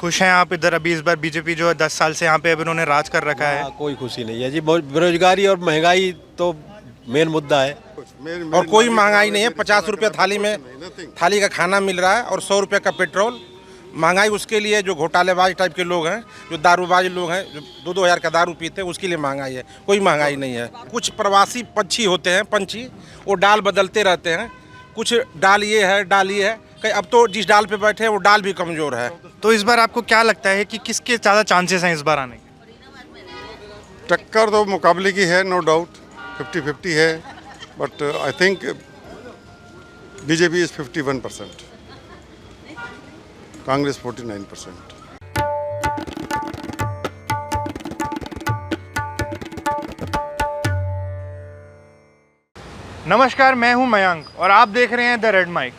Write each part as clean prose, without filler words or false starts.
खुश हैं आप इधर? अभी इस बार बीजेपी जो है 10 साल से यहाँ पे अब इन्होंने राज कर रखा है। कोई खुशी नहीं है जी। बेरोजगारी और महंगाई तो मेन मुद्दा है। और कोई महंगाई नहीं है। 50 रुपये थाली में थाली का खाना मिल रहा है और 100 रुपये का पेट्रोल। महंगाई उसके लिए जो घोटालेबाज टाइप के लोग हैं, जो दारूबाज लोग हैं, जो 2-2 हज़ार का दारू पीते हैं, उसके लिए महंगाई है। कोई महंगाई नहीं है। कुछ प्रवासी पक्षी होते हैं, पंछी, वो डाल बदलते रहते हैं। कुछ डाल ये है, डाल ये है, कहीं अब तो जिस डाल पे बैठे हैं वो डाल भी कमज़ोर है। तो इस बार आपको क्या लगता है कि किसके ज़्यादा चांसेस हैं इस बार आने के? टक्कर तो मुकाबले की है, नो डाउट 50-50 है, but I think BJP is 51%, Congress 49%। नमस्कार, मैं हूं मयंक और आप देख रहे हैं द रेड माइक।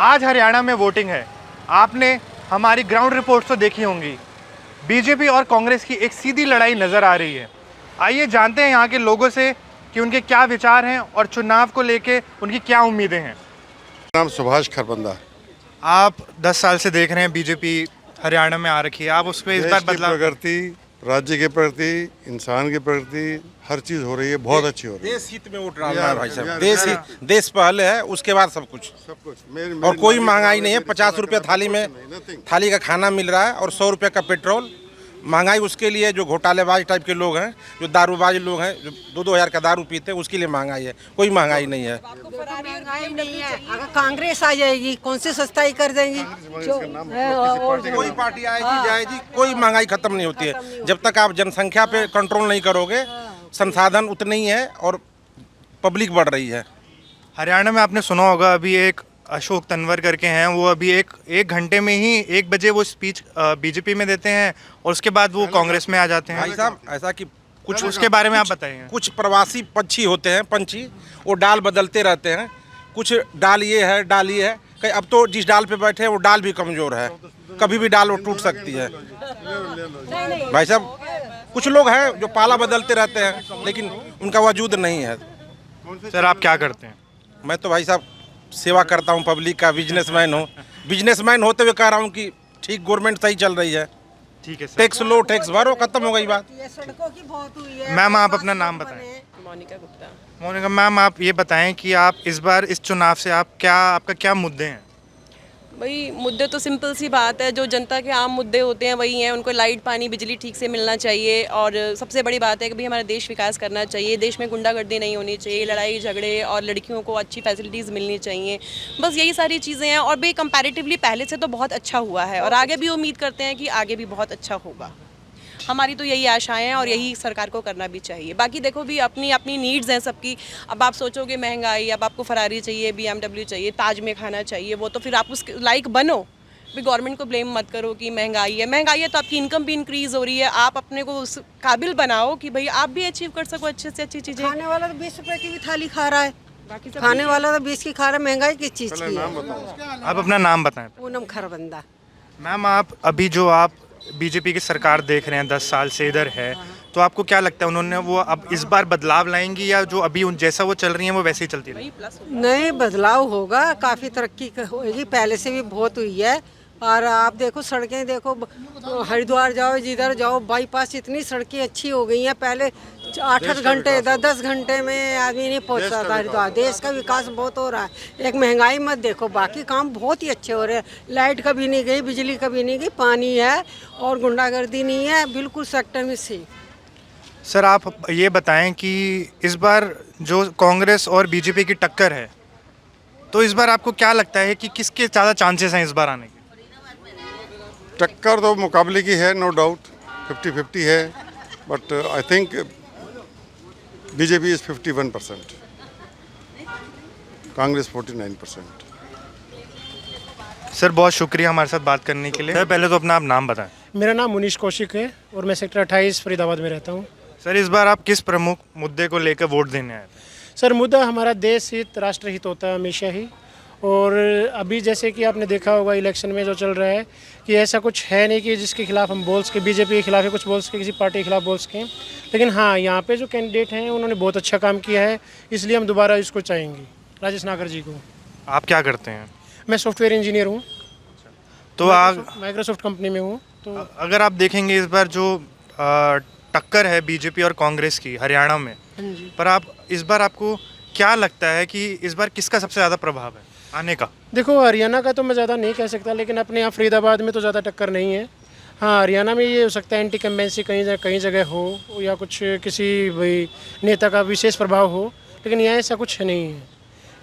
आज हरियाणा में वोटिंग है। आपने हमारी ग्राउंड रिपोर्ट्स तो देखी होंगी। बीजेपी और कांग्रेस की एक सीधी लड़ाई नज़र आ रही है। आइए जानते हैं यहाँ के लोगों से कि उनके क्या विचार हैं और चुनाव को लेके उनकी क्या उम्मीदें हैं। नाम सुभाष खरबंदा। आप 10 साल से देख रहे हैं बीजेपी हरियाणा में आ रखी है। आप उस पर इस बार बदलाव, प्रगति, राज्य के प्रति, इंसान के प्रति हर चीज़ हो रही है, बहुत अच्छी हो रही है। देश हित में वोट डालना है भाई साहब। देश पहले है, उसके बाद सब कुछ। और कोई महंगाई नहीं है। 50 रुपये थाली में थाली का खाना मिल रहा है और 100 रुपये का पेट्रोल। महंगाई उसके लिए जो घोटालेबाज टाइप के लोग हैं, जो दारूबाज लोग हैं, जो 2-2 हज़ार का दारू पीते हैं, उसके लिए महंगाई है। कोई महंगाई नहीं है। महंगाई नहीं है। अगर कांग्रेस आ जाएगी, कौन सी सस्ताई कर देंगी? कोई पार्टी आएगी जाएगी, कोई महंगाई खत्म नहीं होती है। जब तक आप जनसंख्या पे कंट्रोल नहीं करोगे, संसाधन उतने ही है और पब्लिक बढ़ रही है। हरियाणा में आपने सुना होगा, अभी एक अशोक तंवर करके हैं, वो अभी एक घंटे में ही 1 बजे वो स्पीच बीजेपी में देते हैं और उसके बाद वो कांग्रेस में आ जाते हैं। भाई साहब, ऐसा कि कुछ उसके बारे में आप बताइए। कुछ प्रवासी पक्षी होते हैं, पंछी, वो डाल बदलते रहते हैं। कुछ डाल ये है, डाल ये है, कहीं अब तो जिस डाल पे बैठे हैं वो डाल भी कमज़ोर है। कभी भी डाल वो टूट सकती है। भाई साहब, कुछ लोग हैं जो पाला बदलते रहते हैं, लेकिन उनका वजूद नहीं है। सर, आप क्या करते हैं? मैं तो भाई साहब सेवा करता हूँ, पब्लिक का बिजनेसमैन हूँ। बिजनेसमैन होते हुए कह रहा हूँ कि ठीक गवर्नमेंट सही चल रही है। ठीक है सर। टैक्स लो, टैक्स भरो, खत्म हो गई बात। सड़कों की बहुत हुई है। मैम, आप अपना नाम बताएं। मोनिका गुप्ता। मोनिका मैम, आप ये बताएं कि आप इस बार इस चुनाव से आपका क्या मुद्दे हैं? भाई, मुद्दे तो सिंपल सी बात है, जो जनता के आम मुद्दे होते हैं वही हैं। उनको लाइट, पानी, बिजली ठीक से मिलना चाहिए और सबसे बड़ी बात है कि भाई हमारा देश विकास करना चाहिए। देश में गुंडागर्दी नहीं होनी चाहिए, लड़ाई झगड़े, और लड़कियों को अच्छी फैसिलिटीज़ मिलनी चाहिए। बस यही सारी चीज़ें हैं और भाई कंपैरेटिवली पहले से तो बहुत अच्छा हुआ है और आगे भी उम्मीद करते हैं कि आगे भी बहुत अच्छा होगा। हमारी तो यही आशाएं हैं और यही सरकार को करना भी चाहिए। बाकी देखो भी अपनी अपनी नीड्स हैं सबकी। अब आप सोचोगे महंगाई, अब आपको फरारी चाहिए, BMW चाहिए, ताज में खाना चाहिए, वो तो फिर आप उस लाइक बनो। भी गवर्नमेंट को ब्लेम मत करो कि महंगाई है तो आपकी इनकम भी इंक्रीज़ हो रही है। आप अपने को उस काबिल बनाओ कि भाई आप भी अचीव कर सको अच्छे से अच्छी चीज़ें। खाने वाला तो 20 रुपए की भी थाली खा रहा है, बाकी खाने वाला तो 20 की खा रहा है। महंगाई किस चीज़ की है? आप अपना नाम बताएं। पूनम खरबंदा। मैम, आप अभी जो आप बीजेपी की सरकार देख रहे हैं 10 साल से इधर है, तो आपको क्या लगता है उन्होंने वो अब इस बार बदलाव लाएंगी या जो अभी जैसा वो चल रही हैं वो वैसे ही चलती रहेगी? नहीं, बदलाव होगा, काफ़ी तरक्की होगी, पहले से भी बहुत हुई है। और आप देखो सड़कें देखो, हरिद्वार जाओ, जिधर जाओ, बाईपास इतनी सड़कें अच्छी हो गई हैं। पहले 8-8 घंटे 10-10 घंटे में आदमी नहीं पहुंचता था हरिद्वार। देश का विकास बहुत हो रहा है। एक महंगाई मत देखो, बाकी काम बहुत ही अच्छे हो रहे हैं। लाइट कभी नहीं गई, बिजली कभी नहीं गई, पानी है और गुंडागर्दी नहीं है, बिल्कुल सेक्टर में से। सर, आप ये बताएं कि इस बार जो कांग्रेस और बीजेपी की टक्कर है, तो इस बार आपको क्या लगता है कि किसके ज़्यादा चांसेस हैं इस बार आने के? टक्कर तो मुकाबले की है, नो डाउट 50-50 है, but I think BJP is 51%, Congress 49%। Sir, बहुत शुक्रिया हमारे साथ बात करने के लिए। सर, पहले तो अपना आप नाम बताएं। मेरा नाम मुनीश कौशिक है और मैं सेक्टर 28 फरीदाबाद में रहता हूँ। सर, इस बार आप किस प्रमुख मुद्दे को लेकर वोट देने आए थे? सर, मुद्दा हमारा देश हित, राष्ट्र हित होता है हमेशा ही। और अभी जैसे कि आपने देखा होगा इलेक्शन में जो चल रहा है कि ऐसा कुछ है नहीं कि जिसके खिलाफ हम बोल सके। बीजेपी के खिलाफ है, कुछ बोल सके, किसी पार्टी के खिलाफ बोल सकें। लेकिन हाँ, यहाँ पे जो कैंडिडेट हैं उन्होंने बहुत अच्छा काम किया है, इसलिए हम दोबारा इसको चाहेंगे, राजेश नागर जी को। आप क्या करते हैं? मैं सॉफ्टवेयर इंजीनियर हूँ। तो माइक्रोसॉफ्ट कंपनी में हूँ। तो अगर आप देखेंगे इस बार जो टक्कर है बीजेपी और कांग्रेस की हरियाणा में, हाँ जी। पर आप इस बार आपको क्या लगता है कि इस बार किसका सबसे ज़्यादा प्रभाव है आने का? देखो, हरियाणा का तो मैं ज़्यादा नहीं कह सकता, लेकिन अपने यहाँ फरीदाबाद में तो ज़्यादा टक्कर नहीं है। हाँ, हरियाणा में ये हो सकता है एंटी कम्बेंसी कहीं जगह हो, या कुछ किसी भाई नेता का विशेष प्रभाव हो, लेकिन यहाँ ऐसा कुछ नहीं है।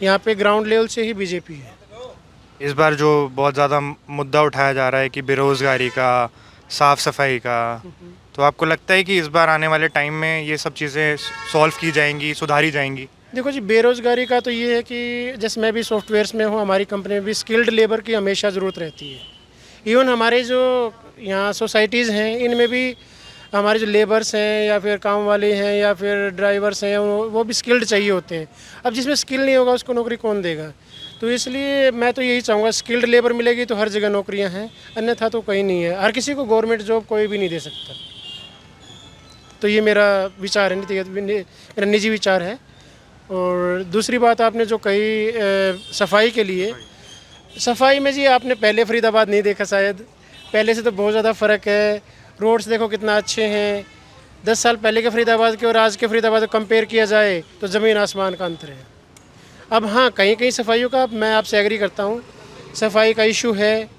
यहाँ पे ग्राउंड लेवल से ही बीजेपी है। इस बार जो बहुत ज़्यादा मुद्दा उठाया जा रहा है कि बेरोज़गारी का, साफ़ सफाई का, तो आपको लगता है कि इस बार आने वाले टाइम में ये सब चीज़ें सॉल्व की जाएंगी, सुधारी जाएंगी? देखो जी, बेरोज़गारी का तो ये है कि जैसे मैं भी सॉफ्टवेयर्स में हूँ, हमारी कंपनी में भी स्किल्ड लेबर की हमेशा ज़रूरत रहती है। इवन हमारे जो यहाँ सोसाइटीज़ हैं, इनमें भी हमारे जो लेबर्स हैं या फिर काम वाले हैं या फिर ड्राइवर्स हैं, वो भी स्किल्ड चाहिए होते हैं। अब जिसमें स्किल नहीं होगा उसको नौकरी कौन देगा? तो इसलिए मैं तो यही चाहूँगा, स्किल्ड लेबर मिलेगी तो हर जगह नौकरियाँ हैं, अन्यथा तो कहीं नहीं है। हर किसी को गवर्नमेंट जॉब कोई भी नहीं दे सकता। तो ये मेरा विचार है, मेरा निजी विचार है। और दूसरी बात आपने जो कही सफाई के लिए, सफाई में जी आपने पहले फरीदाबाद नहीं देखा शायद, पहले से तो बहुत ज़्यादा फ़र्क है। रोड्स देखो कितना अच्छे हैं। 10 साल पहले के फरीदाबाद के और आज के फरीदाबाद को कंपेयर किया जाए तो ज़मीन आसमान का अंतर है। अब हाँ, कहीं कहीं सफाइयों का मैं आपसे एग्री करता हूँ, सफाई का इशू है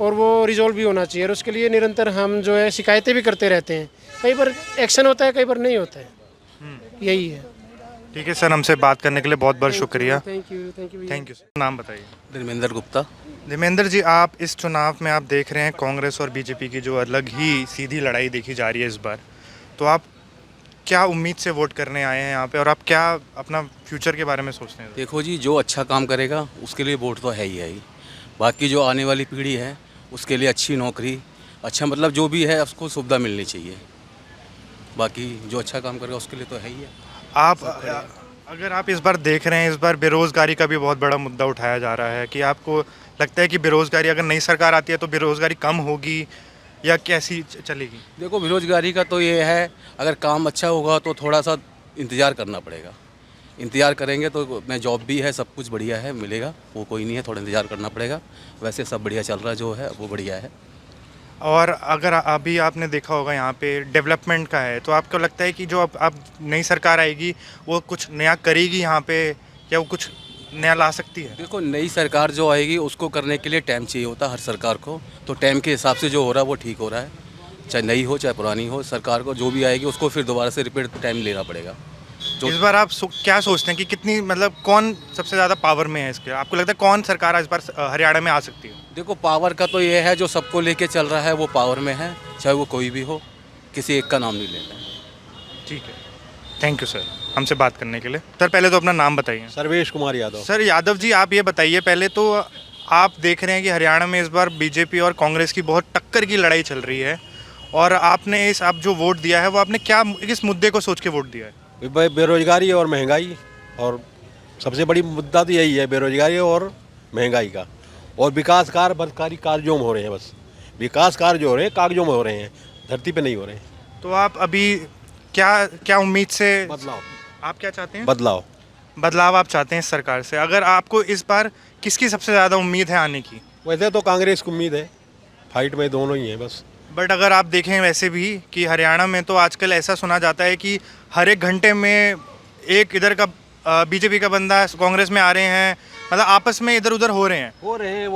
और वो रिजॉल्व भी होना चाहिए, और उसके लिए निरंतर हम जो है शिकायतें भी करते रहते हैं। कई बार एक्शन होता है, कई बार नहीं होता है। यही है। ठीक है सर, हमसे बात करने के लिए बहुत बहुत शुक्रिया। Thank you. Thank you sir. नाम बताइए। धर्मेंद्र गुप्ता। धर्मेंद्र जी, आप इस चुनाव में आप देख रहे हैं कांग्रेस और बीजेपी की जो अलग ही सीधी लड़ाई देखी जा रही है इस बार, तो आप क्या उम्मीद से वोट करने आए हैं यहाँ पे, और आप क्या अपना फ्यूचर के बारे में सोचते हैं? देखो जी, जो अच्छा काम करेगा उसके लिए वोट तो है ही। बाकी जो आने वाली पीढ़ी है उसके लिए अच्छी नौकरी, अच्छा मतलब जो भी है उसको सुविधा मिलनी चाहिए। बाकी जो अच्छा काम करेगा उसके लिए तो है ही है। आप अगर आप इस बार देख रहे हैं, इस बार बेरोज़गारी का भी बहुत बड़ा मुद्दा उठाया जा रहा है कि आपको लगता है कि बेरोज़गारी अगर नई सरकार आती है तो बेरोज़गारी कम होगी या कैसी चलेगी? देखो, बेरोजगारी का तो ये है, अगर काम अच्छा होगा तो थोड़ा सा इंतज़ार करना पड़ेगा। इंतज़ार करेंगे तो मैं जॉब भी है, सब कुछ बढ़िया है, मिलेगा, वो कोई नहीं है, थोड़ा इंतज़ार करना पड़ेगा। वैसे सब बढ़िया चल रहा है, जो है वो बढ़िया है। और अगर अभी आपने देखा होगा यहाँ पे डेवलपमेंट का है, तो आपको लगता है कि जो अब नई सरकार आएगी वो कुछ नया करेगी यहाँ पे, या वो कुछ नया ला सकती है? देखो, नई सरकार जो आएगी उसको करने के लिए टाइम चाहिए होता है हर सरकार को, तो टाइम के हिसाब से जो हो रहा है वो ठीक हो रहा है। चाहे नई हो चाहे पुरानी हो, सरकार को जो भी आएगी उसको फिर दोबारा से रिपीट टाइम लेना पड़ेगा। इस बार आप क्या सोचते हैं कि कितनी, मतलब कौन सबसे ज़्यादा पावर में है इसके? आपको लगता है कौन सरकार इस बार हरियाणा में आ सकती है? देखो, पावर का तो ये है, जो सबको लेके चल रहा है वो पावर में है, चाहे वो कोई भी हो, किसी एक का नाम नहीं लेना है। ठीक है, थैंक यू सर हमसे बात करने के लिए। सर पहले तो अपना नाम बताइए। सर्वेश कुमार यादव। सर यादव जी, आप ये बताइए पहले तो, आप देख रहे हैं कि हरियाणा में इस बार बीजेपी और कांग्रेस की बहुत टक्कर की लड़ाई चल रही है, और आपने आप जो वोट दिया है वो आपने क्या, किस मुद्दे को सोच के वोट दिया है? बेरोजगारी और महंगाई, और सबसे बड़ी मुद्दा तो यही है, बेरोजगारी और महंगाई का, और विकास कार्य बदकारी कार्यों में हो रहे हैं। बस विकास कार्य जो हो रहे हैं कागजों में हो रहे हैं, धरती पे नहीं हो रहे हैं। तो आप अभी क्या उम्मीद से, बदलाव, आप क्या चाहते हैं? बदलाव आप चाहते हैं इस सरकार से। अगर आपको इस बार किसकी सबसे ज़्यादा उम्मीद है आने की? वैसे तो कांग्रेस को उम्मीद है, फाइट में दोनों ही हैं बस। बट अगर आप देखें वैसे भी कि हरियाणा में तो आजकल ऐसा सुना जाता है कि हर एक घंटे में एक इधर का बीजेपी का बंदा कांग्रेस में आ रहे हैं, मतलब आपस में इधर उधर हो रहे हैं।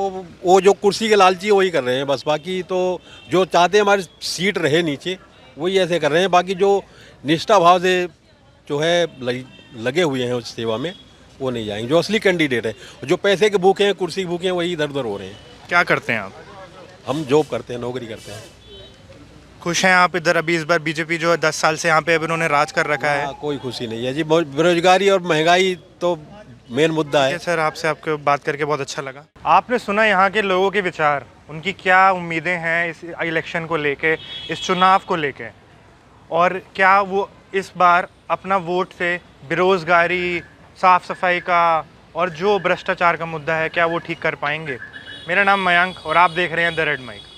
वो जो कुर्सी के लालची वही कर रहे हैं बस। बाकी तो जो चाहते हैं हमारी सीट रहे नीचे, वही ऐसे कर रहे हैं। बाकी जो निष्ठा भाव से जो है लगे हुए हैं उस सेवा में, वो नहीं जाएंगे। जो असली कैंडिडेट है, जो पैसे के भूखे हैं, कुर्सी के भूखे हैं, वही इधर उधर हो रहे हैं। क्या करते हैं आप? हम जॉब करते हैं, नौकरी करते हैं। खुश हैं आप इधर? अभी इस बार बीजेपी जो है 10 साल से यहाँ पे अब इन्होंने राज कर रखा है। कोई खुशी नहीं है जी, बेरोजगारी और महंगाई तो मेन मुद्दा है। सर आपसे आपको बात करके बहुत अच्छा लगा। आपने सुना यहाँ के लोगों के विचार, उनकी क्या उम्मीदें हैं इस इलेक्शन को लेके, इस चुनाव को लेके, और क्या वो इस बार अपना वोट से बेरोज़गारी, साफ़ सफाई का और जो भ्रष्टाचार का मुद्दा है, क्या वो ठीक कर पाएंगे। मेरा नाम मयंक और आप देख रहे हैं द रेड माइक।